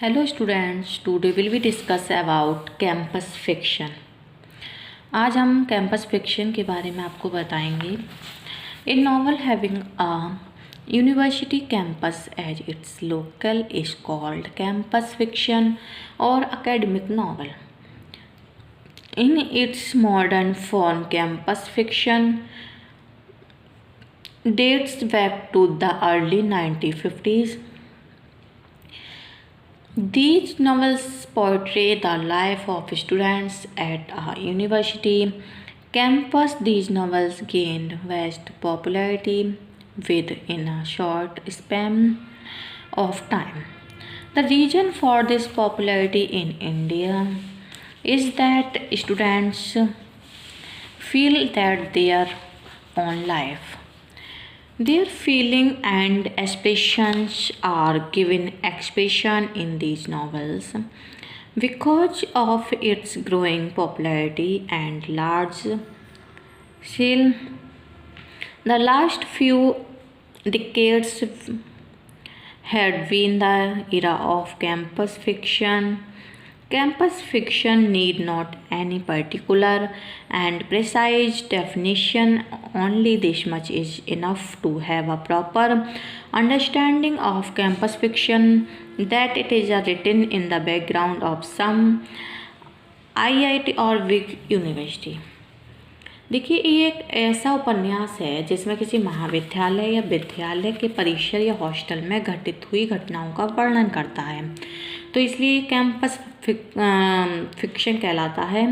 Hello students, today will we discuss about campus fiction. आज हम campus fiction के बारे में आपको बताएंगे. A novel having a university campus as its local is called campus fiction or academic novel. In its modern form, campus fiction dates back to the early 1950s. These novels portray the life of students at a university campus. These novels gained vast popularity within a short span of time. The reason for this popularity in India is that students feel that their own life, their feelings and aspirations are given expression in these novels. Because of its growing popularity and large scale, the last few decades had been the era of campus fiction. Campus fiction need not any particular and precise definition. Only this much is enough to have a proper understanding of campus fiction, that it is written in the background of some IIT or big university. देखिए, ये एक ऐसा उपन्यास है जिसमें किसी महाविद्यालय या विद्यालय के परिसर या हॉस्टल में घटित हुई घटनाओं का वर्णन करता है, तो इसलिए कैंपस फिक्शन कहलाता है.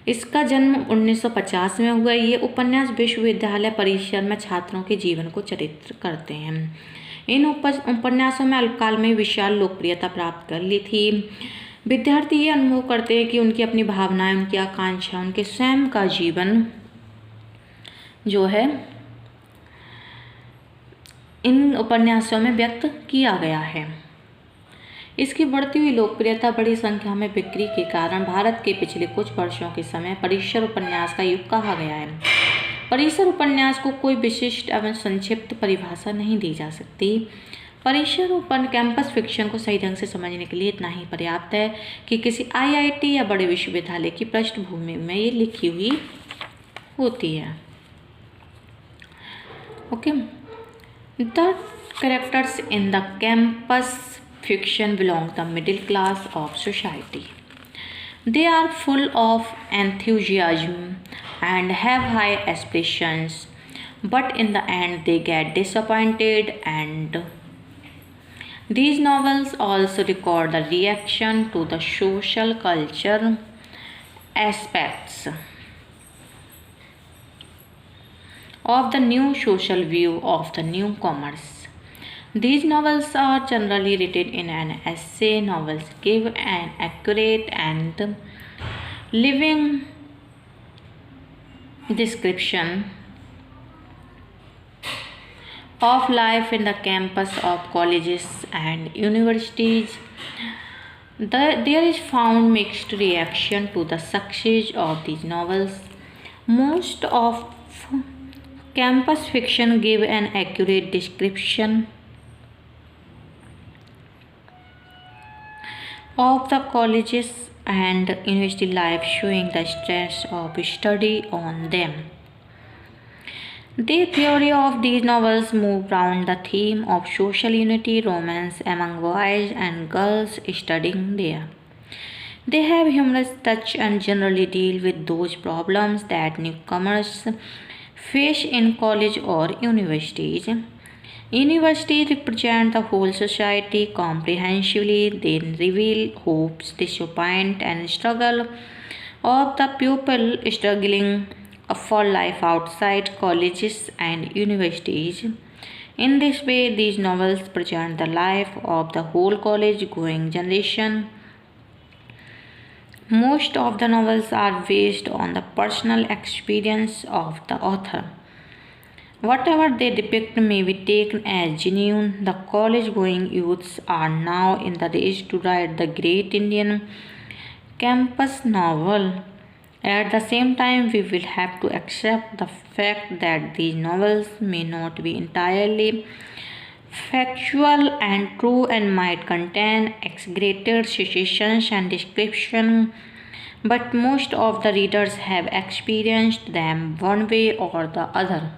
इसका जन्म 1950 में हुआ. ये उपन्यास विश्वविद्यालय परिसर में छात्रों के जीवन को चित्रित करते हैं. इन उपन्यासों में अल्पकाल में विशाल लोकप्रियता प्राप्त कर ली थी. विद्यार्थी ये अनुभव करते हैं कि उनकी अपनी भावनाएं, उनकी आकांक्षा, उनके स्वयं का जीवन जो है इन उपन्यासों में व्यक्त किया गया है. इसकी बढ़ती हुई लोकप्रियता, बड़ी संख्या में बिक्री के कारण भारत के पिछले कुछ वर्षों के समय परिसर उपन्यास का युग कहा गया है. परिसर उपन्यास को कोई विशिष्ट एवं संक्षिप्त परिभाषा नहीं दी जा सकती. परिसर कैंपस फिक्शन को सही ढंग से समझने के लिए इतना ही पर्याप्त है कि किसी IIT या बड़े विश्वविद्यालय की पृष्ठभूमि में ये लिखी हुई होती है. Okay. The characters in the campus fiction belong to the middle class of society. They are full of enthusiasm and have high aspirations, but in the end they get disappointed. And these novels also record the reaction to the social culture aspects of the new social view of the newcomers. These novels are generally written in an essay. Novels give an accurate and living description of life in the campus of colleges and universities. There is found mixed reaction to the success of these novels. Most of campus fiction give an accurate description of the colleges and university life, showing the stress of study on them. The theory of these novels move around the theme of social unity, romance among boys and girls studying there. They have humorous touch and generally deal with those problems that newcomers face in college or universities. Universities represent the whole society comprehensively. They reveal hopes, disappointment, and struggle of the pupil struggling for life outside colleges and universities. In this way, these novels present the life of the whole college-going generation. Most of the novels are based on the personal experience of the author. Whatever they depict may be taken as genuine. The college-going youths are now in the race to write the great Indian campus novel. At the same time, we will have to accept the fact that these novels may not be entirely factual and true and might contain exaggerated citations and description, but most of the readers have experienced them one way or the other.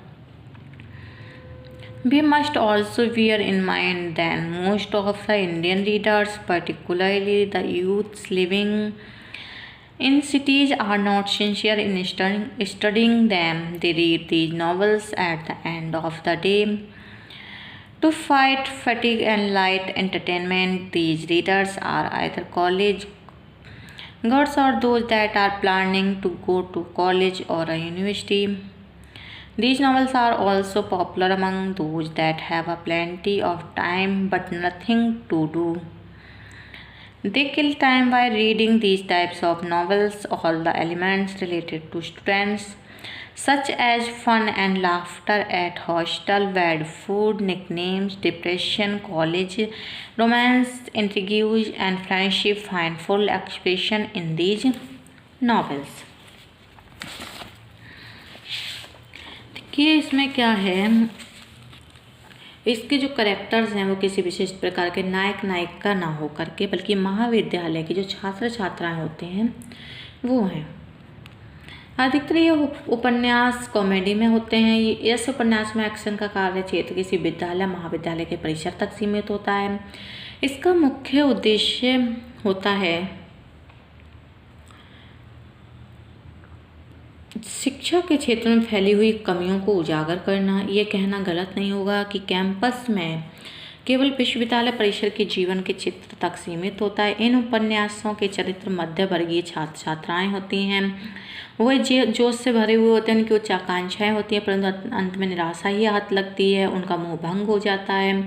We must also bear in mind that most of the Indian readers, particularly the youths living in cities, are not sincere in studying them. They read these novels at the end of the day to fight fatigue and light entertainment. These readers are either college girls or those that are planning to go to college or a university. These novels are also popular among those that have a plenty of time but nothing to do. They kill time by reading these types of novels. All the elements related to students, such as fun and laughter at hostel, bad food, nicknames, depression, college, romance, intrigues, and friendship, find full expression in these novels. देखिए इसमें क्या है, इसके जो characters हैं वो किसी विशेष प्रकार के नायक नायिका ना हो करके बल्कि महाविद्यालय के जो छात्र छात्राएं होते हैं वो हैं। अधिकतर ये उपन्यास कॉमेडी में होते हैं। इस उपन्यास में एक्शन का कार्य क्षेत्र किसी विद्यालय महाविद्यालय के परिसर तक सीमित होता है। इसका मुख्य उद्देश्य होता है शिक्षा के क्षेत्र में फैली हुई कमियों को उजागर करना। ये कहना गलत नहीं होगा कि कैंपस में केवल विश्वविद्यालय परिसर के जीवन के चित्र तक सीमित होता है। इन उपन्यासों के चरित्र मध्य वर्गीय छात्र छात्राएं होती हैं। वह जोश से भरे हुए होते हैं, उनकी उच्च आकांक्षाएँ होती हैं, परंतु अंत में निराशा ही हाथ लगती है, उनका मोह भंग हो जाता है।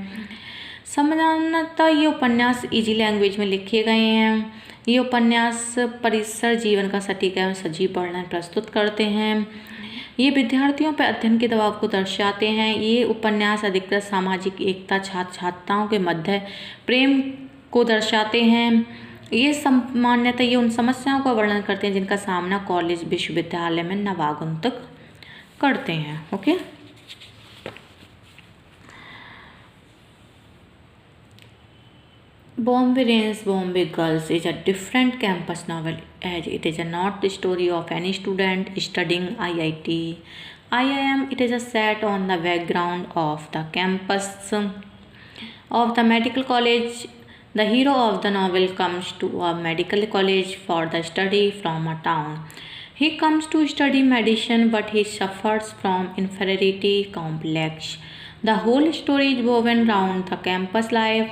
सामान्यतः ये उपन्यास इजी लैंग्वेज में लिखे गए हैं। ये उपन्यास परिसर जीवन का सटीक एवं सजीव वर्णन प्रस्तुत करते हैं। ये विद्यार्थियों पर अध्ययन के दबाव को दर्शाते हैं। ये उपन्यास अधिकतर सामाजिक एकता, छात्र छात्राओं के मध्य प्रेम को दर्शाते हैं। ये सामान्यतः ये उन समस्याओं का वर्णन करते हैं जिनका सामना कॉलेज विश्वविद्यालय में नवागंतुक करते हैं। Okay, Bombay Rains, Bombay Girls is a different campus novel as it is not the story of any student studying IIT, IIM. It is a set on the background of the campus of the medical college. The hero of the novel comes to a medical college for the study from a town. He comes to study medicine, but he suffers from inferiority complex. The whole story is woven around the campus life,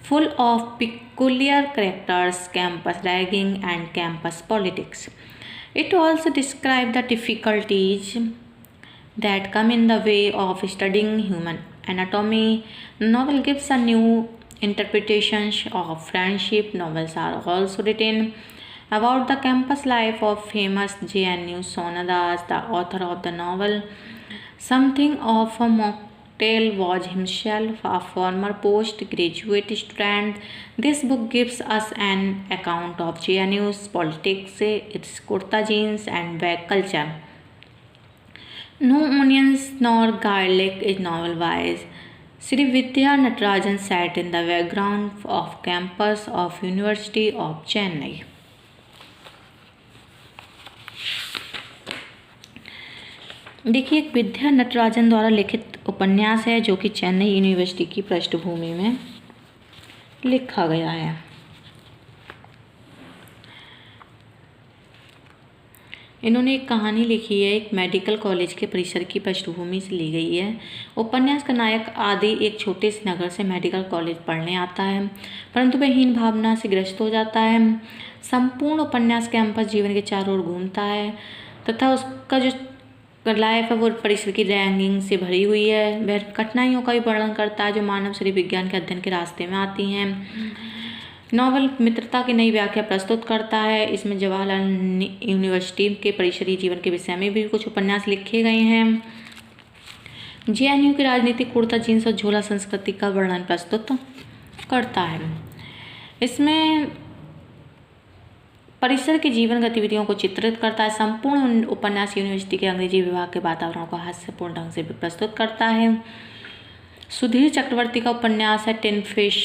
full of peculiar characters, campus ragging, and campus politics. It also describes the difficulties that come in the way of studying human anatomy. The novel gives a new interpretation of friendship. Novels are also written about the campus life of famous JNU Sona Das, the author of the novel. Something of a mocktail was himself a former postgraduate student. This book gives us an account of JNU's politics, its kurta jeans and bag culture. No onions nor garlic is novel wise. Sri Vidya Natarajan sat in the background of campus of University of Chennai. देखिए, एक विद्या नटराजन द्वारा लिखित उपन्यास है जो कि Chennai university की पृष्ठभूमि में लिखा गया है। इन्होंने एक कहानी लिखी है, एक मेडिकल कॉलेज के परिसर की पृष्ठभूमि से ली गई है। उपन्यास का नायक आदि एक छोटे से नगर से मेडिकल कॉलेज पढ़ने आता है, परंतु वह हीन भावना से ग्रस्त हो जाता है। संपूर्ण उपन्यास कैंपस जीवन के चारों ओर घूमता है तथा उसका जो लाइफ है वो परिसर की रैंकिंग से भरी हुई है। वह कठिनाइयों का भी वर्णन करता है जो मानव शरीर विज्ञान के अध्ययन के रास्ते में आती हैं। नॉवल मित्रता की नई व्याख्या प्रस्तुत करता है। इसमें जवाहरलाल यूनिवर्सिटी के परिसरीय जीवन के विषय में भी कुछ उपन्यास लिखे गए हैं। JNU की राजनीतिक कुर्ता जीन्स और झोला संस्कृति का वर्णन प्रस्तुत करता है। इसमें परिसर के जीवन गतिविधियों को चित्रित करता है। संपूर्ण उपन्यास यूनिवर्सिटी के अंग्रेजी विभाग के वातावरण को हास्यपूर्ण ढंग से भी प्रस्तुत करता है। सुधीर चक्रवर्ती का उपन्यास है टिन फिश।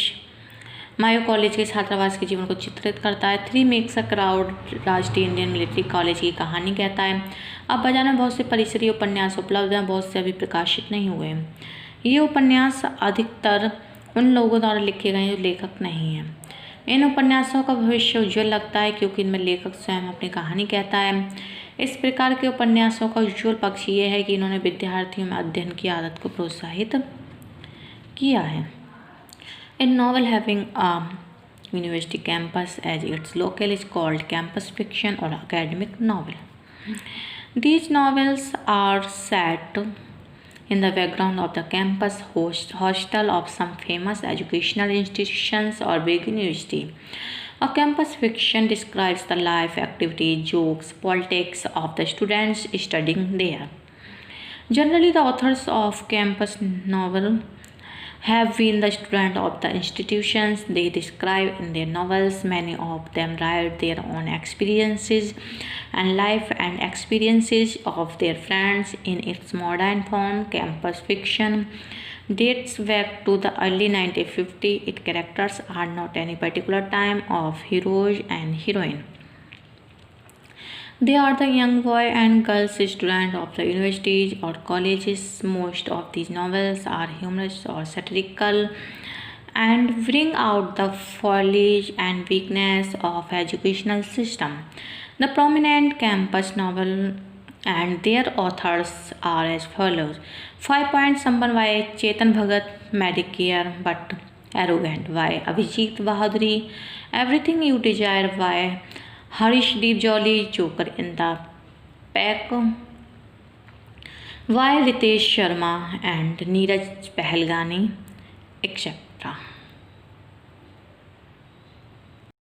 मायो कॉलेज के छात्रावास के जीवन को चित्रित करता है। थ्री मेक्स अ क्राउड राष्ट्रीय इंडियन मिलिट्री कॉलेज की कहानी कहता है। अब बाजार में बहुत से परिसरीय उपन्यास उपलब्ध हैं, बहुत से अभी प्रकाशित नहीं हुए हैं। ये उपन्यास अधिकतर उन लोगों द्वारा लिखे गए जो लेखक नहीं हैं। इन उपन्यासों का भविष्य उज्ज्वल लगता है क्योंकि इनमें लेखक स्वयं अपनी कहानी कहता है। इस प्रकार के उपन्यासों का उज्ज्वल पक्ष ये है कि इन्होंने विद्यार्थियों में अध्ययन की आदत को प्रोत्साहित किया है। A novel having a university campus as its local is called campus fiction or academic novel. These novels are set in the background of the campus hostel of some famous educational institutions or big university. A campus fiction describes the life, activities, jokes, politics of the students studying there. Generally, the authors of campus novel have been the students of the institutions they describe in their novels. Many of them write their own experiences and life and experiences of their friends in its modern form. Campus fiction dates back to the early 1950s. Its characters are not any particular time of heroes and heroine. They are the young boy and girls students of the universities or colleges. Most of these novels are humorous or satirical and bring out the folly and weakness of educational system. The prominent campus novel and their authors are as follows. 5 points. Someone by Chetan Bhagat, Medicare but arrogant. By Abhijit Bahaduri, Everything You Desire. By Harishdeep Jolly, Joker in the Pack. Why Ritesh Sharma and Neeraj Pahalgani, etc.